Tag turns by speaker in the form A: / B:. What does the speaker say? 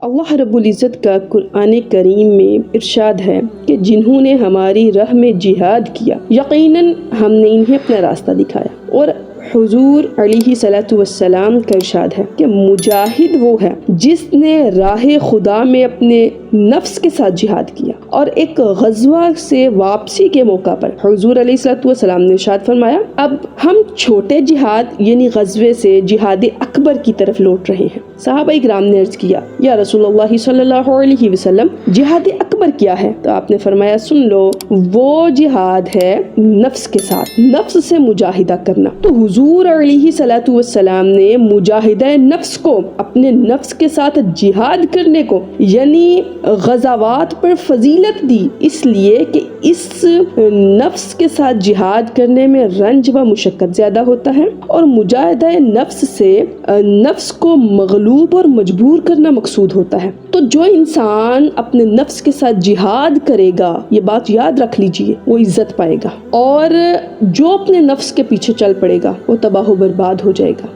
A: اللہ رب العزت کا قرآن کریم میں ارشاد ہے کہ جنہوں نے ہماری راہ میں جہاد کیا یقیناً ہم نے انہیں اپنا راستہ دکھایا۔ اور حضور علیہ صلاۃ والسلام کا ارشاد ہے کہ مجاہد وہ ہے جس نے راہ خدا میں اپنے نفس کے ساتھ جہاد کیا۔ اور ایک غزوہ سے واپسی کے موقع پر حضور علیہ صلاۃ والسلام نے ارشاد فرمایا اب ہم چھوٹے جہاد یعنی غزوے سے جہاد اکبر کی طرف لوٹ رہے ہیں۔ صحابہ کرام نے عرض کیا یا رسول اللہ صلی اللہ علیہ وسلم جہاد اکبر کیا ہے؟ تو آپ نے فرمایا سن لو، وہ جہاد ہے نفس کے ساتھ، نفس سے مجاہدہ کرنا۔ تو حضور علیہ صلاۃ والسلام نے مجاہدہ نفس کو، اپنے نفس کے ساتھ جہاد کرنے کو یعنی غزوات پر فضیلت دی، اس لیے کہ اس نفس کے ساتھ جہاد کرنے میں رنج و مشقت زیادہ ہوتا ہے، اور مجاہدہ نفس سے نفس کو مغلوب اور مجبور کرنا مقصود ہوتا ہے۔ تو جو انسان اپنے نفس کے ساتھ جہاد کرے گا، یہ بات یاد رکھ لیجئے، وہ عزت پائے گا، اور جو اپنے نفس کے پیچھے چل پڑے گا وہ تباہ و برباد ہو جائے گا۔